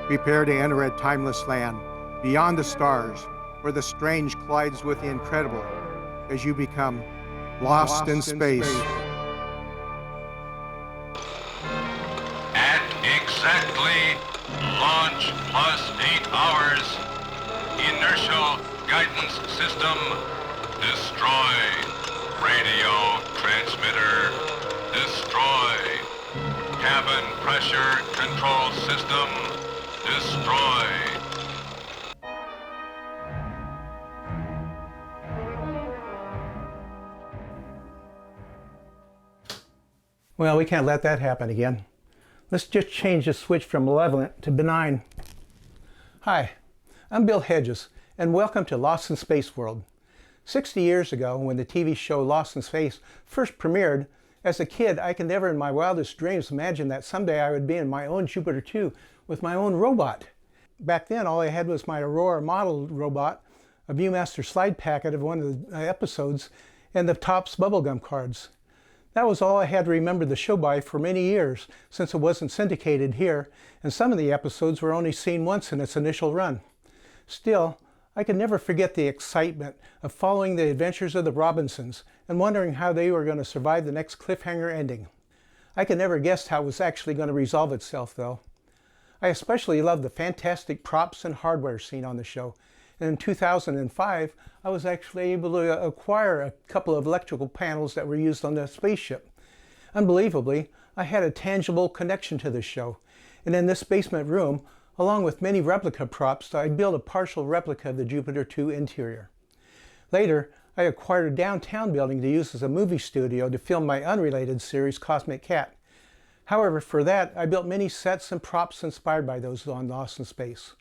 Prepare to enter a timeless land, beyond the stars, where the strange collides with the incredible, as you become lost in space. At exactly launch plus 8 hours, inertial guidance system destroy. Radio transmitter destroy. Cabin pressure control system destroy. Well, we can't let that happen again. Let's just change the switch from malevolent to benign. Hi, I'm Bill Hedges, and welcome to Lost in Space World. 60 years ago, when the TV show Lost in Space first premiered, as a kid, I could never in my wildest dreams imagine that someday I would be in my own Jupiter 2 with my own robot. Back then, all I had was my Aurora model robot, a Viewmaster slide packet of one of the episodes, and the Topps bubblegum cards. That was all I had to remember the show by for many years, since it wasn't syndicated here, and some of the episodes were only seen once in its initial run. Still, I could never forget the excitement of following the adventures of the Robinsons and wondering how they were going to survive the next cliffhanger ending. I could never guess how it was actually going to resolve itself, though. I especially loved the fantastic props and hardware seen on the show, and in 2005, I was actually able to acquire a couple of electrical panels that were used on the spaceship. Unbelievably, I had a tangible connection to the show, and in this basement room, along with many replica props, I built a partial replica of the Jupiter 2 interior. Later, I acquired a downtown building to use as a movie studio to film my unrelated series, Cosmic Cat. However, for that, I built many sets and props inspired by those on Lost in Space.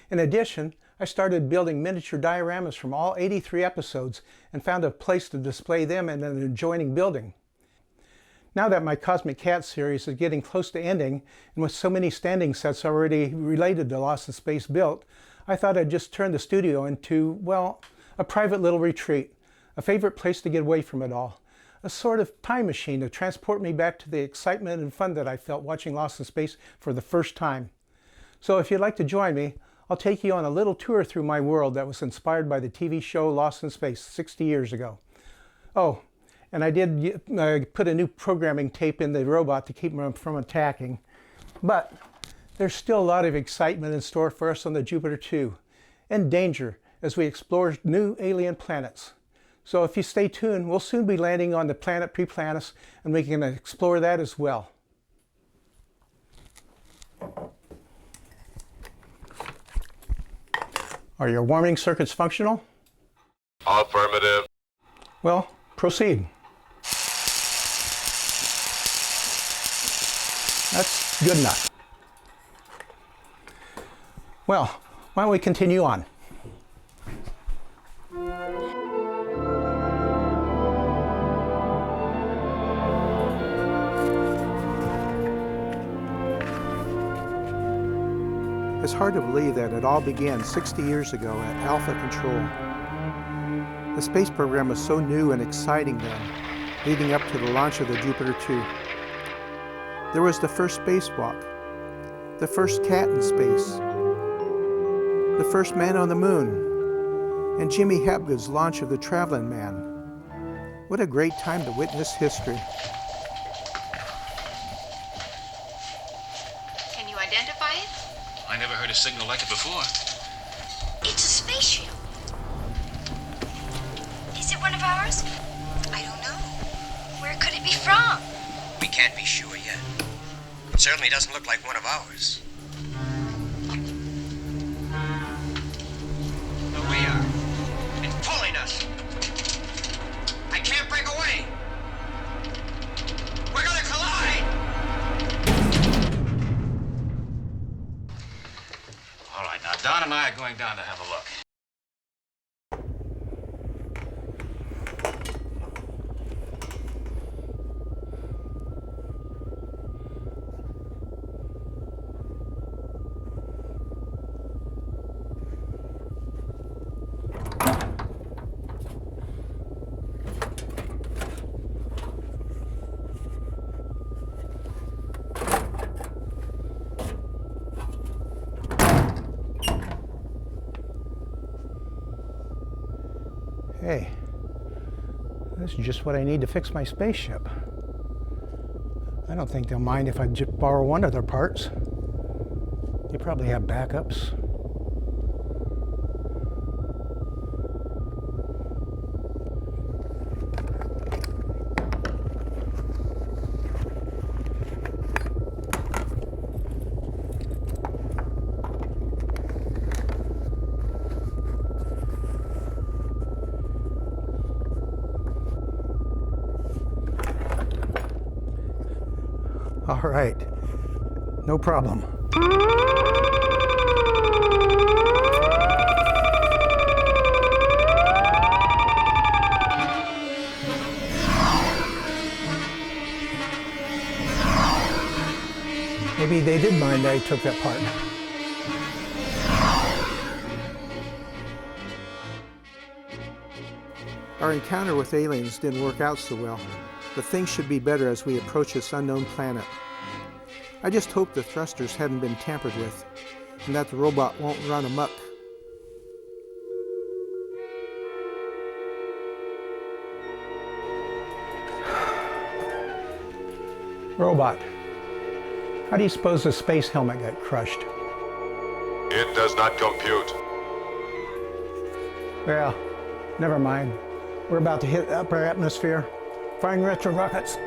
In addition, I started building miniature dioramas from all 83 episodes and found a place to display them in an adjoining building. Now that my Cosmic Cat series is getting close to ending, and with so many standing sets already related to Lost in Space built, I thought I'd just turn the studio into, well, a private little retreat, a favorite place to get away from it all, a sort of time machine to transport me back to the excitement and fun that I felt watching Lost in Space for the first time. So if you'd like to join me, I'll take you on a little tour through my world that was inspired by the TV show Lost in Space 60 years ago. Oh, and I did put a new programming tape in the robot to keep him from attacking. But there's still a lot of excitement in store for us on the Jupiter 2, and danger as we explore new alien planets. So if you stay tuned, we'll soon be landing on the planet Preplanus, and we can explore that as well. Are your warming circuits functional? Affirmative. Well, proceed. That's good enough. Well, why don't we continue on? It's hard to believe that it all began 60 years ago at Alpha Control. The space program was so new and exciting then, leading up to the launch of the Jupiter 2. There was the first spacewalk, the first cat in space, the first man on the moon, and Jimmy Hapgood's launch of the Traveling Man. What a great time to witness history. Can you identify it? I never heard a signal like it before. It's a spaceship. Is it one of ours? I don't know. Where could it be from? We can't be sure yet. It certainly doesn't look like one of ours. But we are. It's pulling us. I can't break away. We're gonna collide. All right, now Don and I are going down to have a look. Hey, this is just what I need to fix my spaceship. I don't think they'll mind if I just borrow one of their parts. They probably have backups. All right, no problem. Maybe they did mind I took that part. Our encounter with aliens didn't work out so well, but things should be better as we approach this unknown planet. I just hope the thrusters haven't been tampered with, and that the robot won't run amok. Robot, how do you suppose the space helmet got crushed? It does not compute. Well, never mind. We're about to hit the upper atmosphere. Firing retro rockets.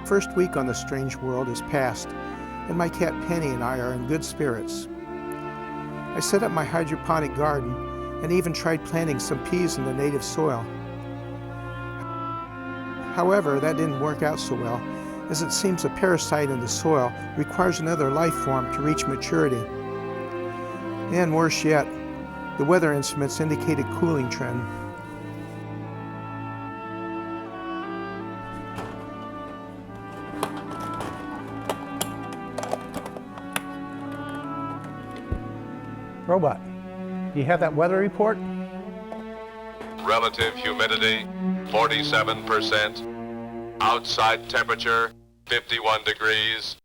First week on the strange world is past, and my cat Penny and I are in good spirits. I set up my hydroponic garden and even tried planting some peas in the native soil. However, that didn't work out so well, as it seems a parasite in the soil requires another life form to reach maturity. And worse yet, the weather instruments indicate a cooling trend. Robot, do you have that weather report? Relative humidity, 47%. Outside temperature, 51 degrees.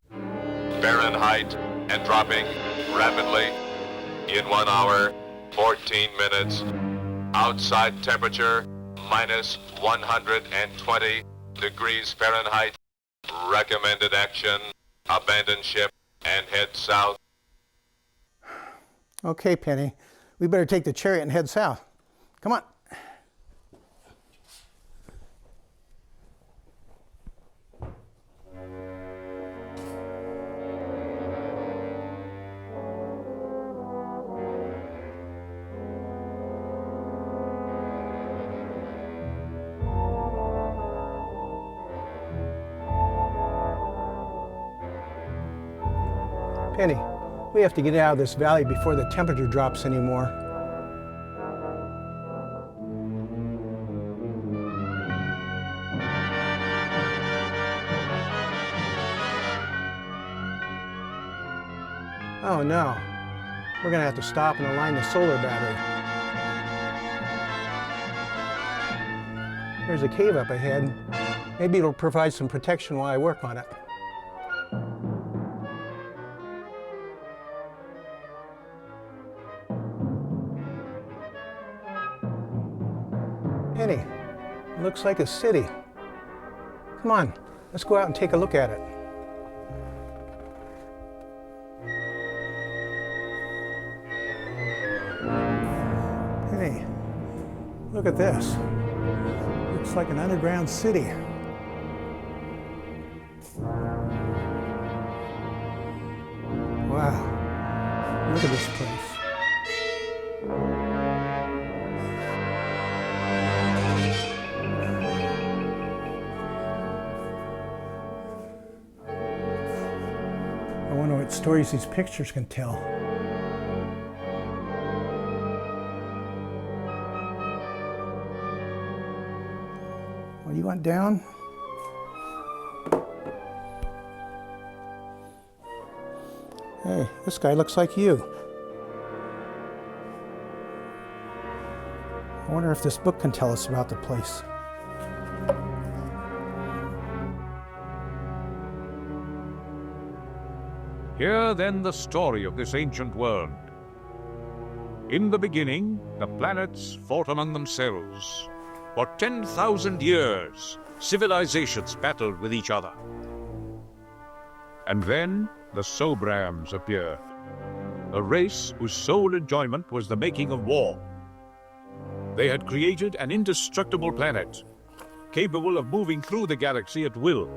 Fahrenheit, and dropping rapidly. In 1 hour, 14 minutes. Outside temperature, minus 120 degrees Fahrenheit. Recommended action, abandon ship and head south. Okay, Penny, we better take the chariot and head south. Come on. Penny, we have to get out of this valley before the temperature drops anymore. Oh no, we're gonna have to stop and align the solar battery. There's a cave up ahead. Maybe it'll provide some protection while I work on it. Penny, it looks like a city. Come on, let's go out and take a look at it. Penny, look at this. Looks like an underground city. Wow, Look at this place. I wonder what stories these pictures can tell. Well, you went down? Hey, this guy looks like you. I wonder if this book can tell us about the place. Hear then the story of this ancient world. In the beginning, the planets fought among themselves. For 10,000 years, civilizations battled with each other. And then the Sobrams appeared, a race whose sole enjoyment was the making of war. They had created an indestructible planet, capable of moving through the galaxy at will.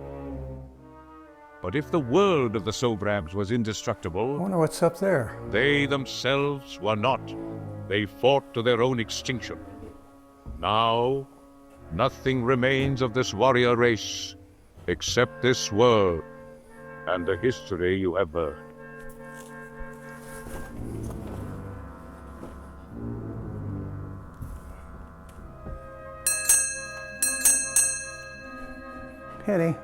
But if the world of the Sobrams was I indestructible, wonder what's up there. they themselves were not. They fought to their own extinction. Now, nothing remains of this warrior race except this world and the history you have heard. Penny,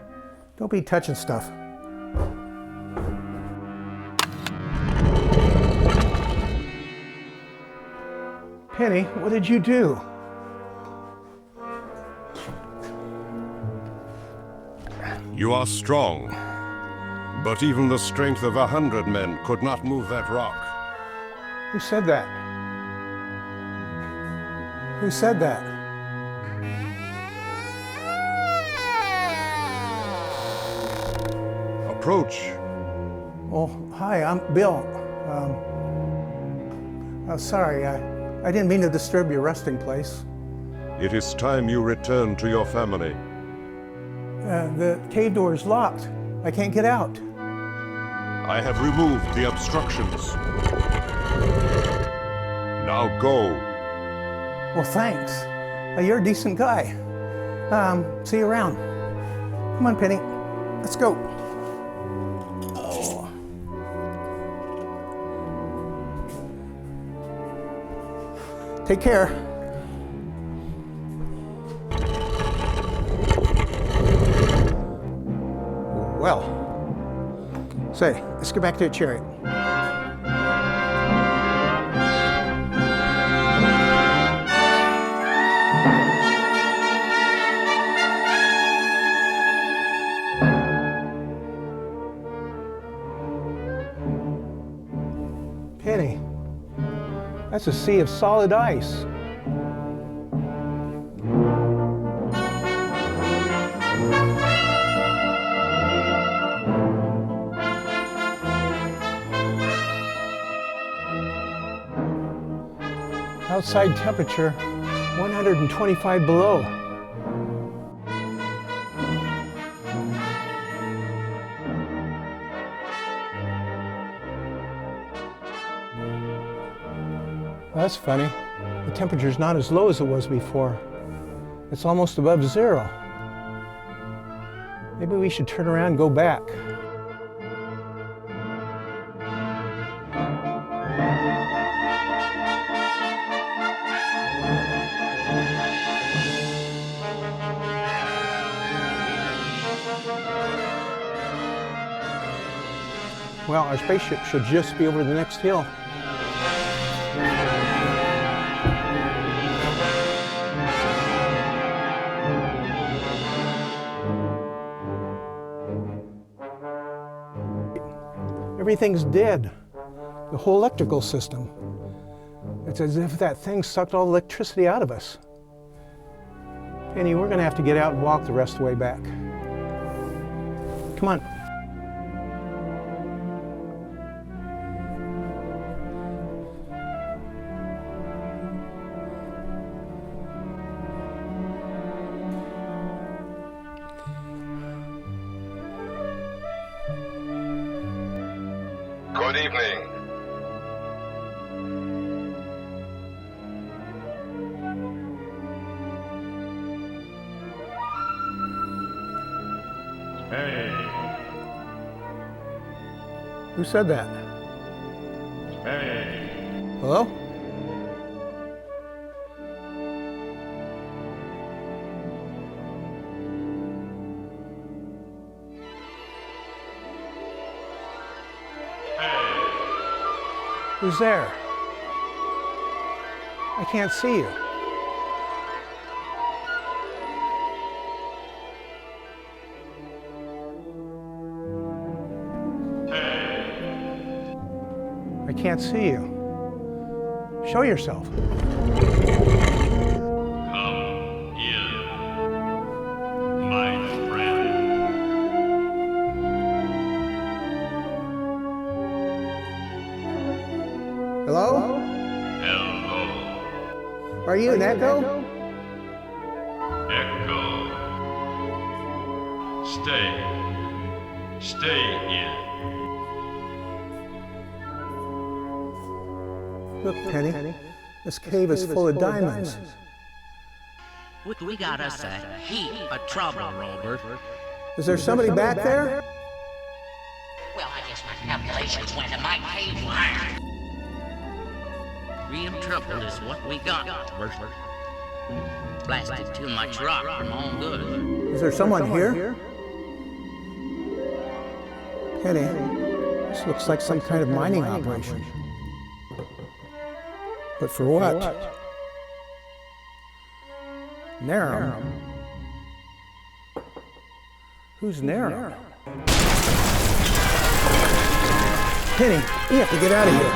don't be touching stuff. Penny, what did you do? You are strong, but even the strength of 100 men could not move that rock. Who said that? Who said that? Approach. Oh, hi, I'm Bill. Sorry, I didn't mean to disturb your resting place. It is time you return to your family. The cave door is locked. I can't get out. I have removed the obstructions. Now go. Well, thanks. You're a decent guy. See you around. Come on, Penny. Let's go. Oh. Take care. Well, say, let's get back to the chariot. Penny, that's a sea of solid ice. Outside temperature 125 below. That's funny. The temperature's not as low as it was before. It's almost above zero. Maybe we should turn around and go back. Well, our spaceship should just be over the next hill. Everything's dead. The whole electrical system. It's as if that thing sucked all the electricity out of us. Penny, we're going to have to get out and walk the rest of the way back. Come on. Good evening. Who said that? Hello? Who's there? I can't see you. I can't see you. Show yourself. Come in, my friend. Hello? Hello, Are you an echo? Echo. Stay in. Look, Penny, this cave is full of diamonds. We got us a heap of trouble, Robert. Is there somebody back there? Well, I guess my calculations went a mighty haywire. Real trouble is what we got, Robert. Blasted too much rock from all good. Is there someone here? Penny, this looks like some kind of mining operation. But for what? Narum? Who's Narum? Penny, we have to get out of here.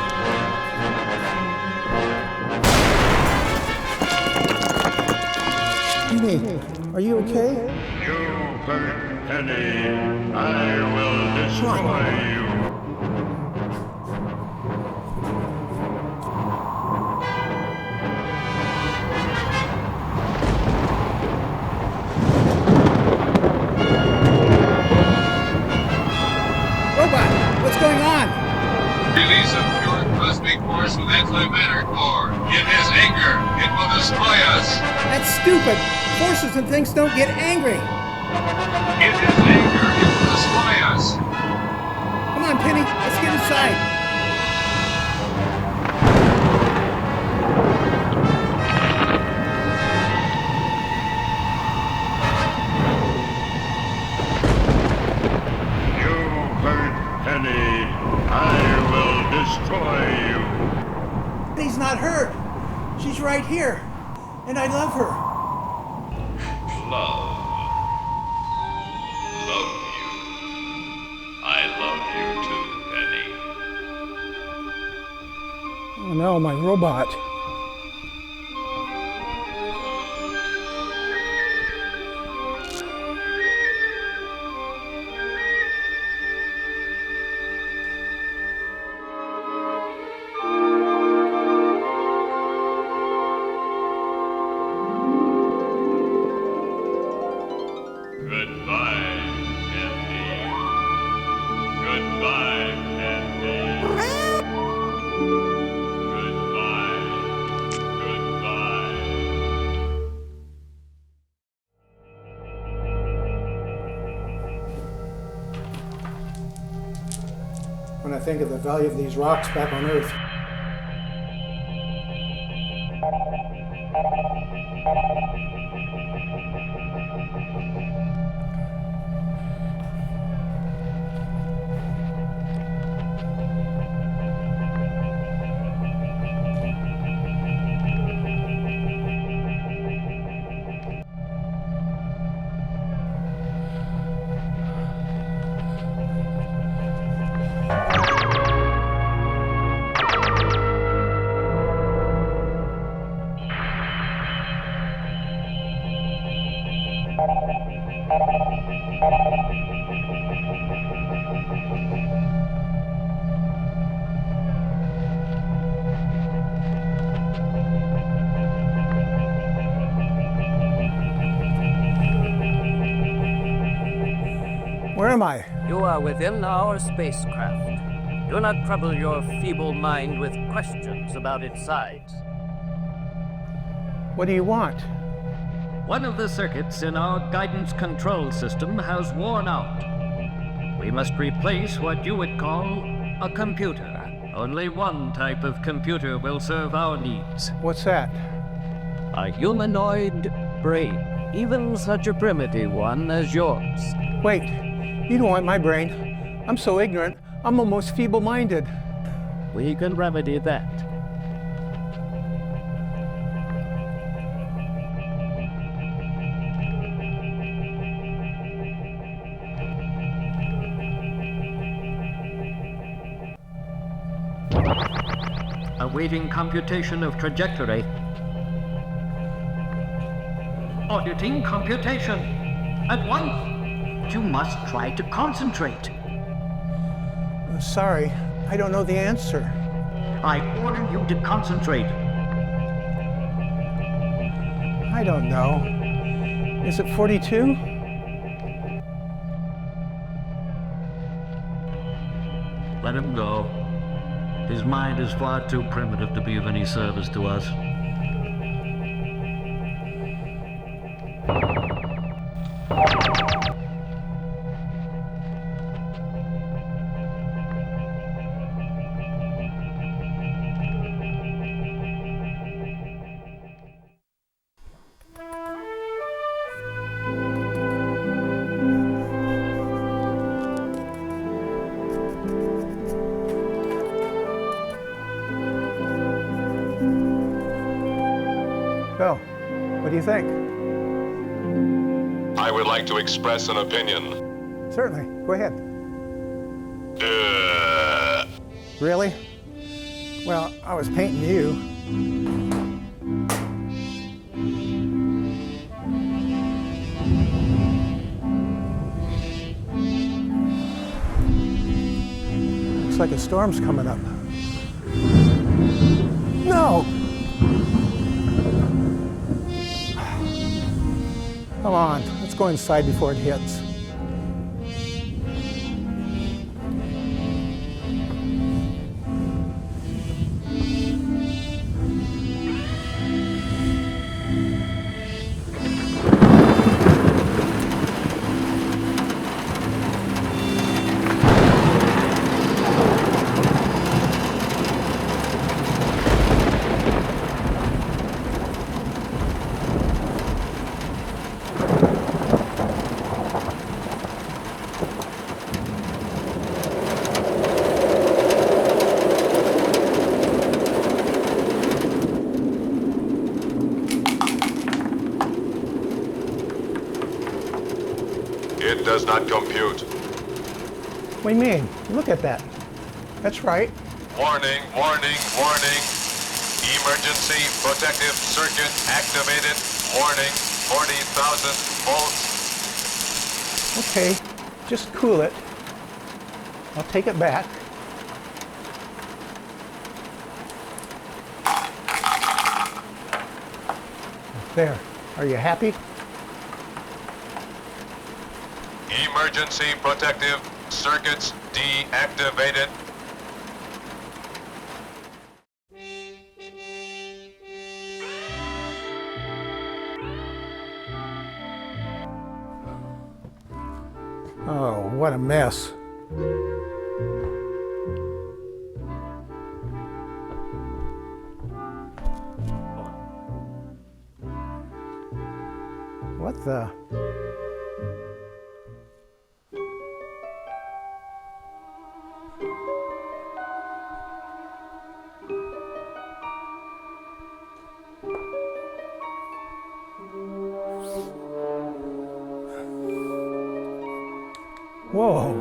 Penny, are you okay? You hurt Penny. I will destroy you. Robot, what's going on? Release of pure cosmic force with antimatter core. In his anger, it will destroy us. That's stupid. Forces and things don't get angry. In his anger, it will destroy us. Come on, Penny, let's get inside. You hurt Penny. I will destroy you. Penny's not hurt. She's right here. And I love her. Love you. I love you too, Penny. Oh no, my robot. Goodbye, Penny. Goodbye, Penny. Goodbye. Goodbye. When I think of the value of these rocks back on Earth. Where am I? You are within our spacecraft. Do not trouble your feeble mind with questions about its size. What do you want? One of the circuits in our guidance control system has worn out. We must replace what you would call a computer. Only one type of computer will serve our needs. What's that? A humanoid brain. Even such a primitive one as yours. Wait, you don't want my brain. I'm so ignorant, I'm almost feeble-minded. We can remedy that. Awaiting computation of trajectory. Auditing computation. At once. You must try to concentrate. Sorry, I don't know the answer. I order you to concentrate. I don't know. Is it 42? Let him go. His mind is far too primitive to be of any service to us. So, what do you think? I would like to express an opinion. Certainly, go ahead. Really? Well, I was painting you. Looks like a storm's coming up. No! Come on, let's go inside before it hits. It does not compute. What do you mean? Look at that. That's right. Warning, warning, warning. Emergency protective circuit activated. Warning, 40,000 volts. Okay, just cool it. I'll take it back. There. Are you happy? Emergency protective circuits deactivated. Oh, what a mess. What the? Whoa.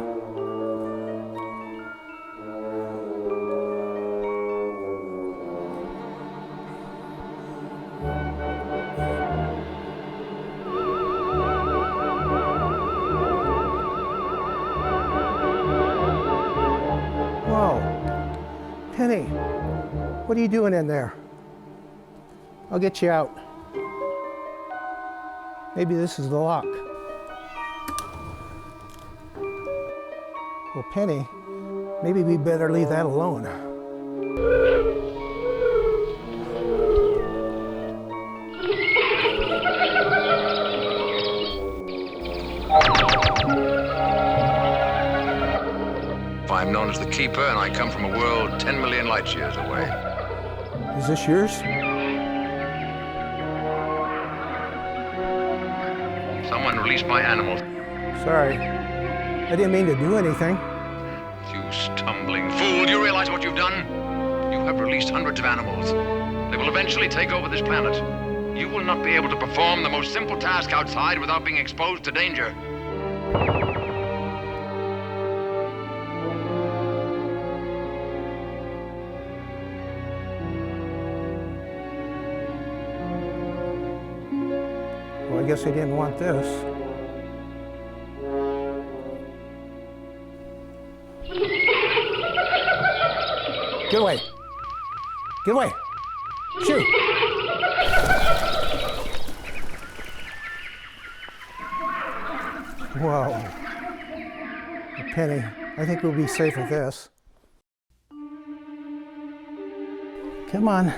Whoa. Penny, what are you doing in there? I'll get you out. Maybe this is the lock. Well, Penny, maybe we better leave that alone. I'm known as the Keeper, and I come from a world 10 million light years away. Is this yours? Someone released my animals. Sorry. I didn't mean to do anything. You stumbling fool, do you realize what you've done? You have released hundreds of animals. They will eventually take over this planet. You will not be able to perform the most simple task outside without being exposed to danger. Well, I guess he didn't want this. Get away! Get away! Shoot! Whoa. A penny. I think we'll be safe with this. Come on.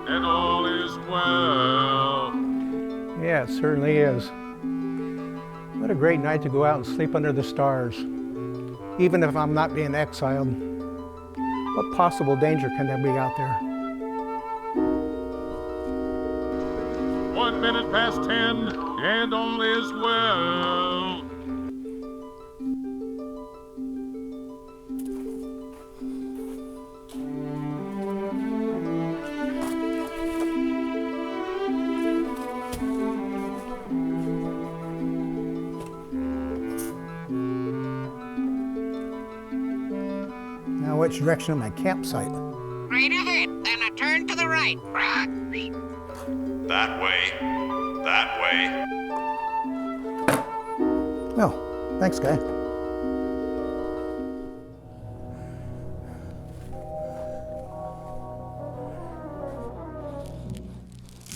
And all is well. Yeah, it certainly is. What a great night to go out and sleep under the stars. Even if I'm not being exiled, what possible danger can there be out there? 1 minute past 10, and all is well. Now which direction of my campsite? Straight ahead, then a turn to the right. That way. That way. Oh, thanks, guy.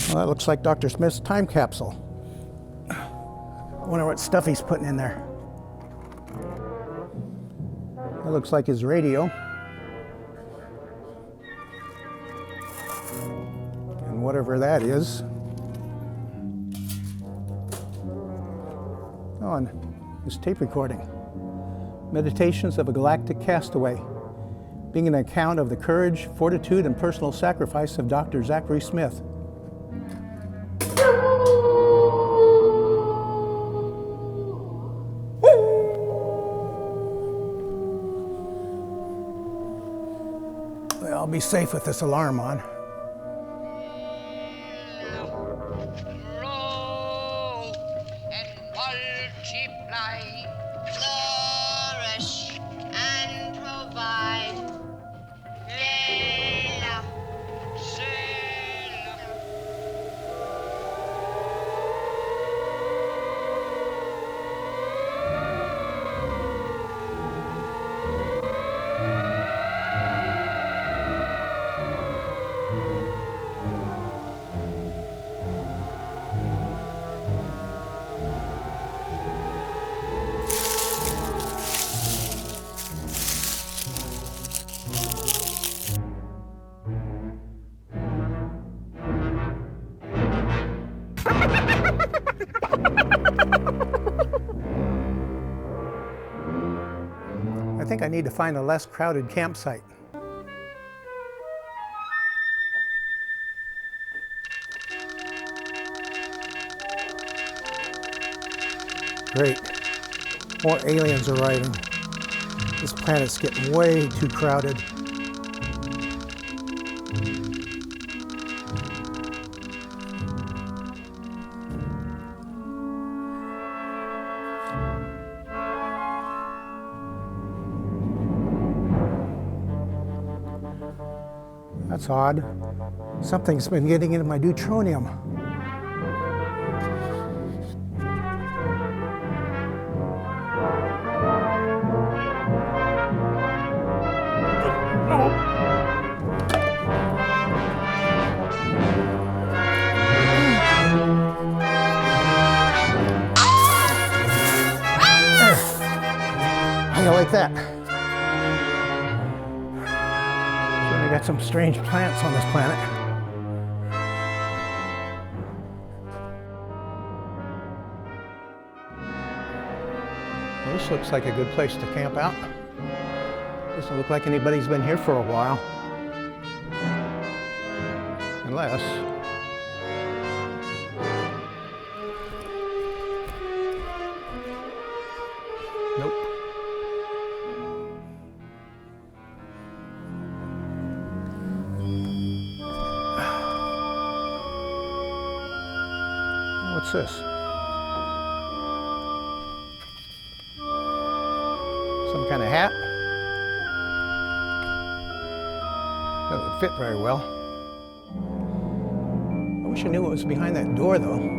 Well, that looks like Dr. Smith's time capsule. I wonder what stuff he's putting in there. That looks like his radio. And whatever that is. Oh, and his tape recording. Meditations of a Galactic Castaway, being an account of the courage, fortitude, and personal sacrifice of Dr. Zachary Smith. I'll be safe with this alarm on. Grow and multiply, flourish and provide. Layla, Zayla. I think I need to find a less crowded campsite. Great. More aliens arriving. This planet's getting way too crowded. That's odd. Something's been getting into my deuteronium. like that? Certainly got some strange plants on this planet. Well, this looks like a good place to camp out. Doesn't look like anybody's been here for a while. Unless... Nope. What's this? Some kind of hat? Doesn't fit very well. I wish I knew what was behind that door, though.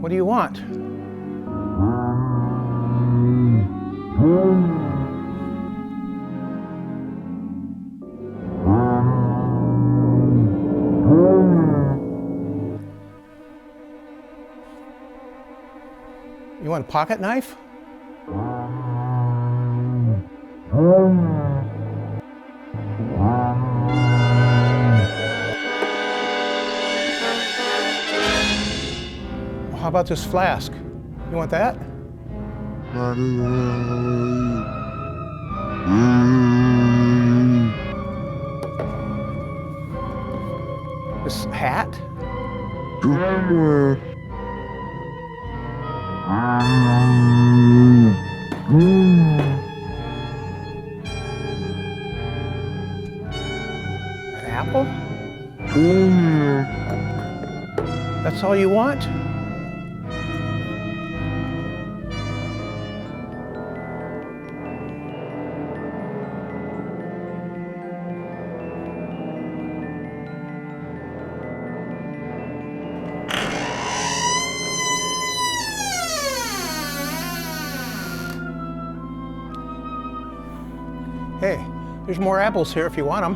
What do you want? You want a pocket knife? How about this flask? You want that? This hat? An apple? That's all you want? Hey, there's more apples here if you want them.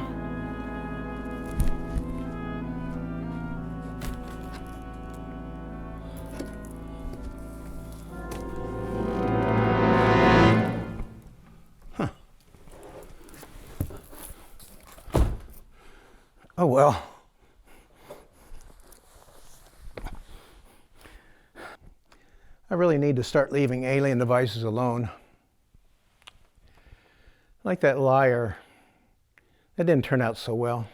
Huh. Oh well. I really need to start leaving alien devices alone. Like that liar. That didn't turn out so well.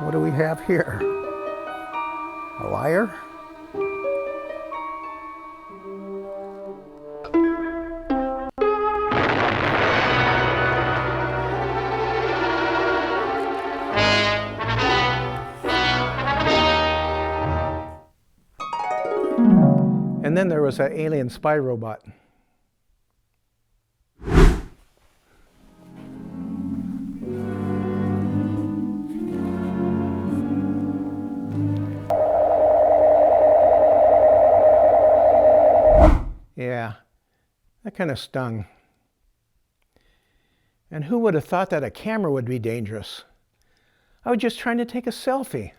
What do we have here? A liar? And then there was that alien spy robot. Yeah, that kind of stung. And who would have thought that a camera would be dangerous? I was just trying to take a selfie.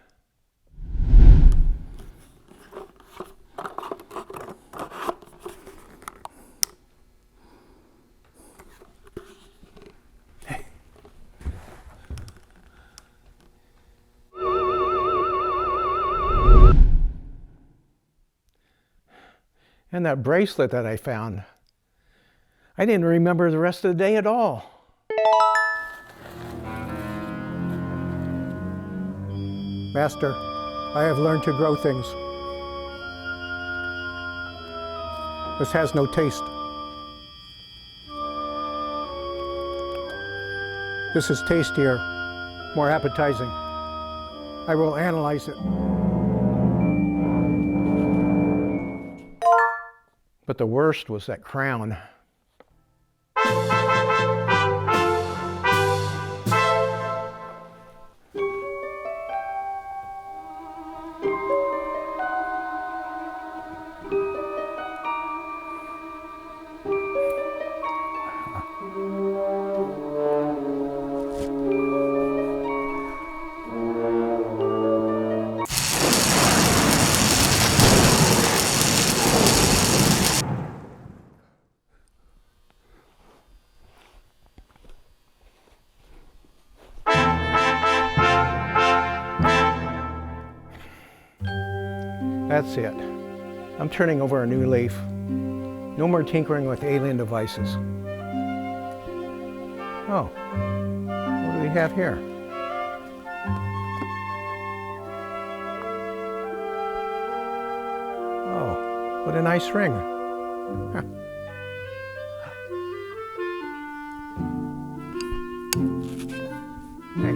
And that bracelet that I found. I didn't remember the rest of the day at all. Master, I have learned to grow things. This has no taste. This is tastier, more appetizing. I will analyze it. But the worst was that crown. That's it. I'm turning over a new leaf. No more tinkering with alien devices. Oh, what do we have here? Oh, what a nice ring. Huh. Hey.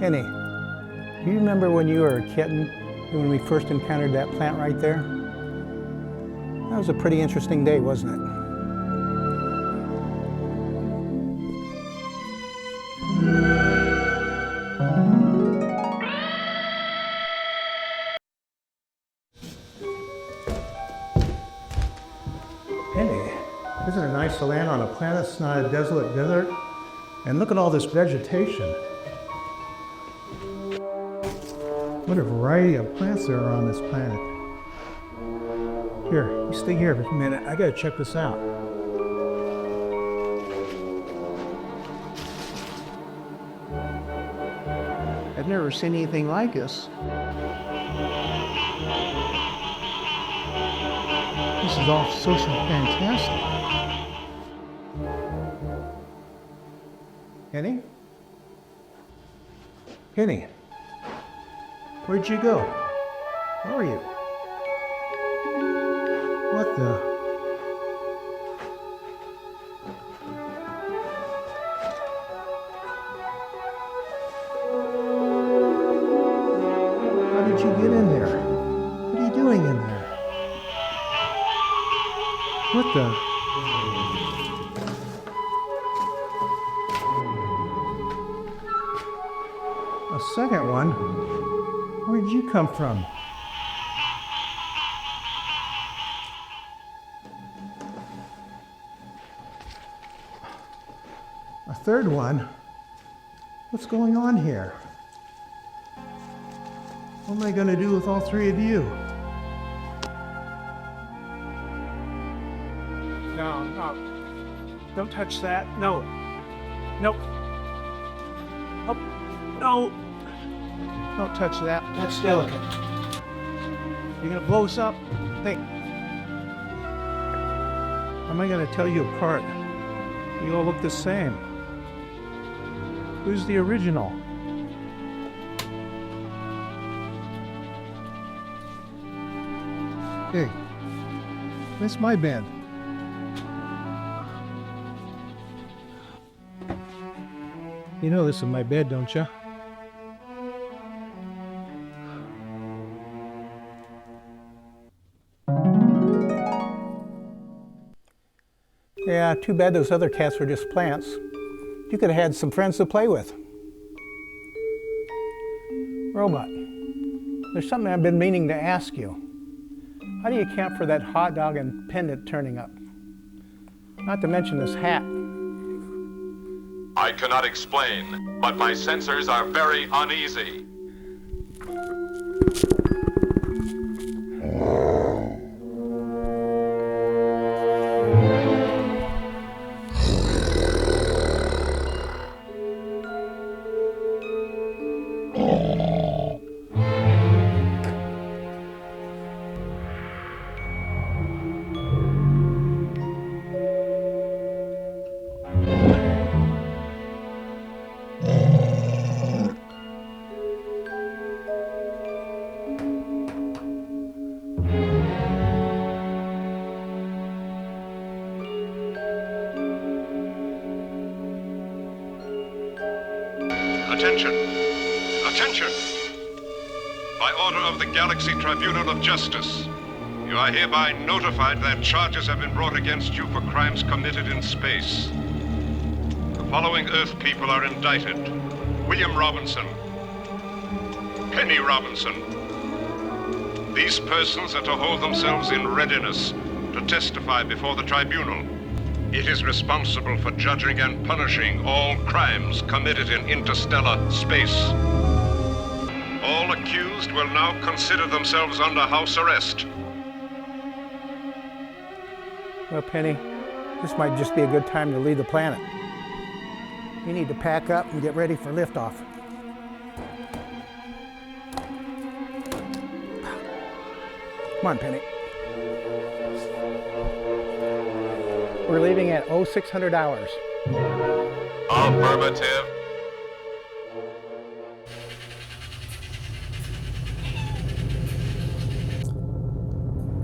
Penny, do you remember when you were a kitten, when we first encountered that plant right there? That was a pretty interesting day, wasn't it? Penny, isn't it nice to land on a planet that's not a desolate desert? And look at all this vegetation. What a variety of plants there are on this planet. Here, you stay here for a minute. I gotta check this out. I've never seen anything like this. This is all so fantastic. Penny? Penny? Where'd you go? Where are you? What the? How did you get in there? What are you doing in there? What the? A second one? Where did you come from? A third one? What's going on here? What am I going to do with all three of you? No, no. Don't touch that. No. Nope. Oh, no. Don't touch that. That's delicate. You're gonna blow us up? Hey. How am I gonna tell you apart? You all look the same. Who's the original? Hey, that's my band. You know this is my bed, don't you? Yeah, too bad those other cats were just plants. You could have had some friends to play with. Robot, there's something I've been meaning to ask you. How do you account for that hot dog and pendant turning up? Not to mention this hat. I cannot explain, but my sensors are very uneasy. Attention! Attention! By order of the Galaxy Tribunal of Justice, you are hereby notified that charges have been brought against you for crimes committed in space. The following Earth people are indicted: William Robinson, Penny Robinson. These persons are to hold themselves in readiness to testify before the tribunal. It is responsible for judging and punishing all crimes committed in interstellar space. All accused will now consider themselves under house arrest. Well, Penny, this might just be a good time to leave the planet. You need to pack up and get ready for liftoff. Come on, Penny. We're leaving at 0600 hours. Affirmative.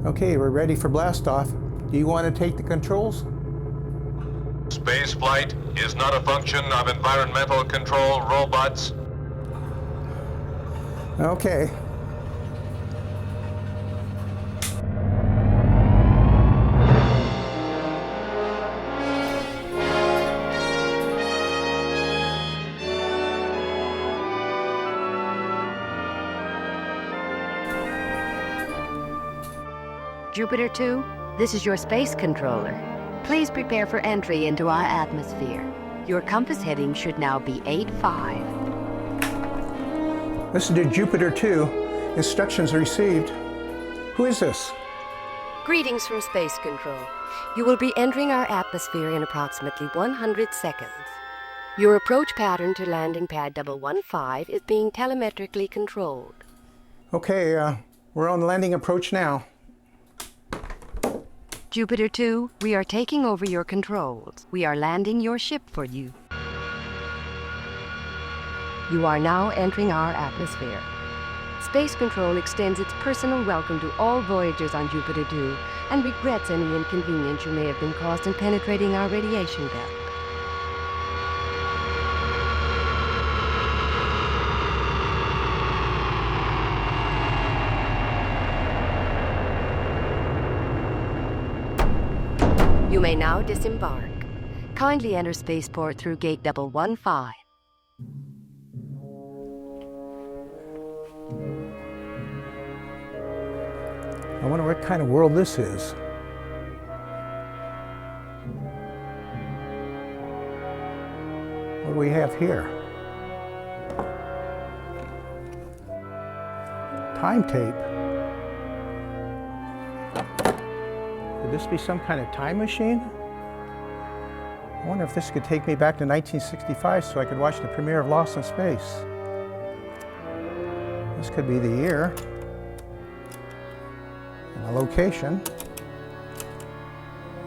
Okay, we're ready for blastoff. Do you want to take the controls? Space flight is not a function of environmental control robots. Okay. Jupiter 2, this is your space controller. Please prepare for entry into our atmosphere. Your compass heading should now be 85. This is to Jupiter 2. Instructions received. Who is this? Greetings from Space Control. You will be entering our atmosphere in approximately 100 seconds. Your approach pattern to landing pad 115 is being telemetrically controlled. Okay, we're on landing approach now. Jupiter 2, we are taking over your controls. We are landing your ship for you. You are now entering our atmosphere. Space Control extends its personal welcome to all voyagers on Jupiter 2 and regrets any inconvenience you may have been caused in penetrating our radiation belt. You may now disembark. Kindly enter spaceport through gate 115. I wonder what kind of world this is. What do we have here? Time tape. Could this be some kind of time machine? I wonder if this could take me back to 1965 so I could watch the premiere of Lost in Space. This could be the year, and the location,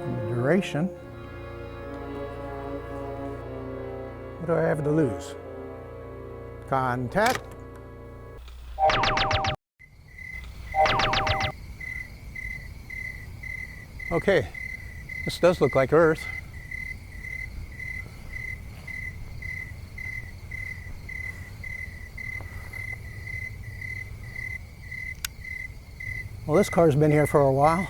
and the duration. What do I have to lose? Contact. Okay, this does look like Earth. Well, this car's been here for a while.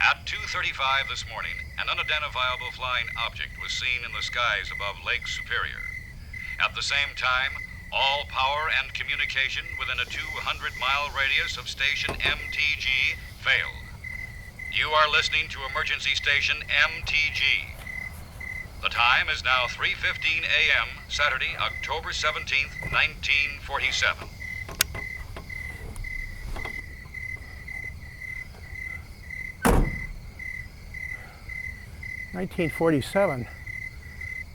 At 2:35 this morning, an unidentifiable flying object was seen in the skies above Lake Superior. At the same time, all power and communication within a 200-mile radius of station MTG failed. You are listening to emergency station MTG. The time is now 3:15 a.m., Saturday, October 17th, 1947. (1947).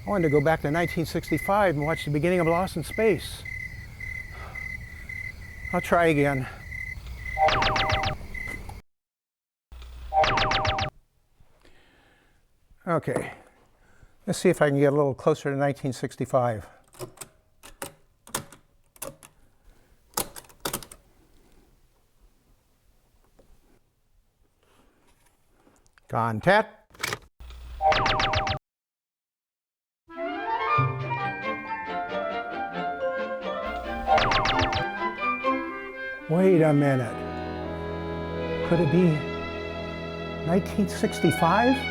I wanted to go back to 1965 and watch the beginning of Lost in Space. I'll try again. Okay, Let's see if I can get a little closer to 1965. Contact. Wait a minute. Could it be 1965?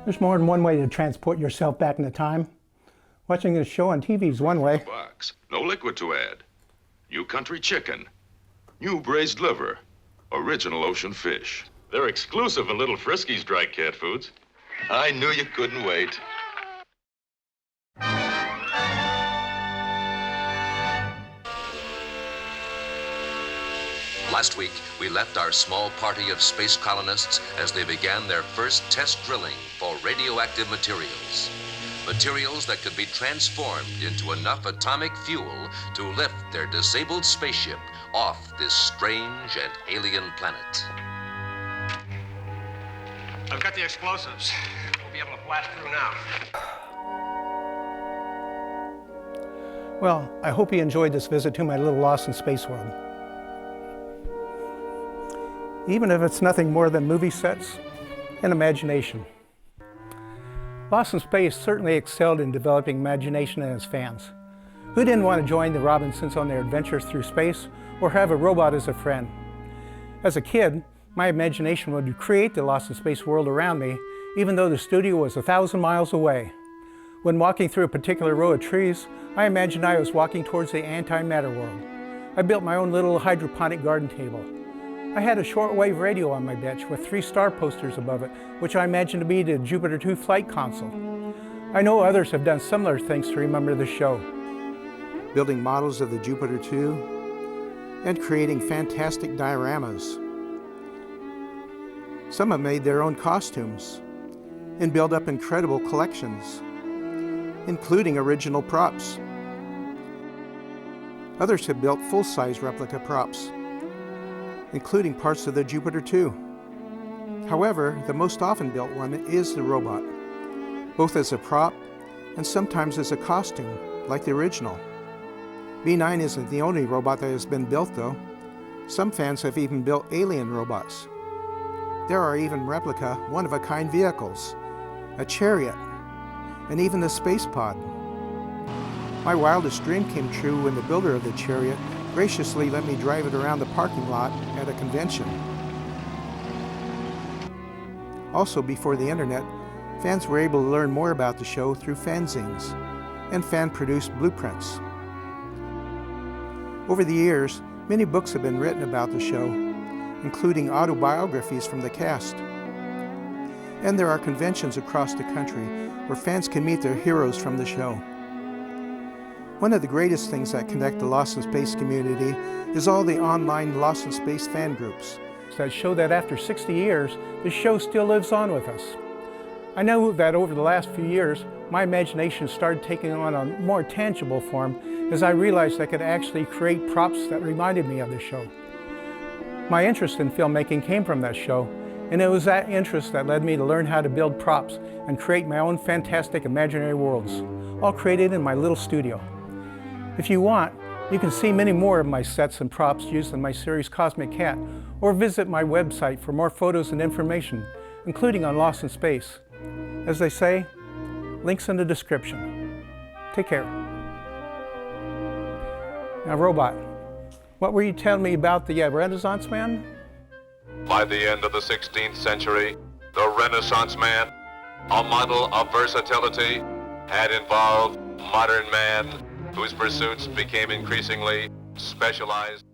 There's more than one way to transport yourself back into time. Watching this show on TV is one way. Box. No liquid to add. New country chicken. New braised liver. Original ocean fish. They're exclusive in Little Frisky's dry cat foods. I knew you couldn't wait. Last week, we left our small party of space colonists as they began their first test drilling for radioactive materials. Materials that could be transformed into enough atomic fuel to lift their disabled spaceship off this strange and alien planet. I've got the explosives. We'll be able to blast through now. Well, I hope you enjoyed this visit to my little Lost in Space world. Even if it's nothing more than movie sets and imagination. Lost in Space certainly excelled in developing imagination in its fans. Who didn't want to join the Robinsons on their adventures through space or have a robot as a friend? As a kid, my imagination would create the Lost in Space world around me, even though the studio was 1,000 miles away. When walking through a particular row of trees, I imagined I was walking towards the antimatter world. I built my own little hydroponic garden table. I had a shortwave radio on my bench with 3 star posters above it, which I imagined to be the Jupiter 2 flight console. I know others have done similar things to remember the show. Building models of the Jupiter 2 and creating fantastic dioramas. Some have made their own costumes and built up incredible collections, including original props. Others have built full-size replica props, including parts of the Jupiter 2. However, the most often built one is the robot, both as a prop and sometimes as a costume, like the original. B9 isn't the only robot that has been built, though. Some fans have even built alien robots. There are even replica, one-of-a-kind vehicles, a chariot, and even the space pod. My wildest dream came true when the builder of the chariot graciously let me drive it around the parking lot at a convention. Also, before the internet, fans were able to learn more about the show through fanzines and fan-produced blueprints. Over the years, many books have been written about the show, including autobiographies from the cast. And there are conventions across the country where fans can meet their heroes from the show. One of the greatest things that connect the Lost in Space community is all the online Lost in Space fan groups that show that after 60 years, the show still lives on with us. I know that over the last few years, my imagination started taking on a more tangible form as I realized I could actually create props that reminded me of the show. My interest in filmmaking came from that show, and it was that interest that led me to learn how to build props and create my own fantastic imaginary worlds, all created in my little studio. If you want, you can see many more of my sets and props used in my series Cosmic Cat, or visit my website for more photos and information, including on Lost in Space. As they say, links in the description. Take care. Now, Robot, what were you telling me about the Renaissance man? By the end of the 16th century, the Renaissance man, a model of versatility, had involved modern man whose pursuits became increasingly specialized.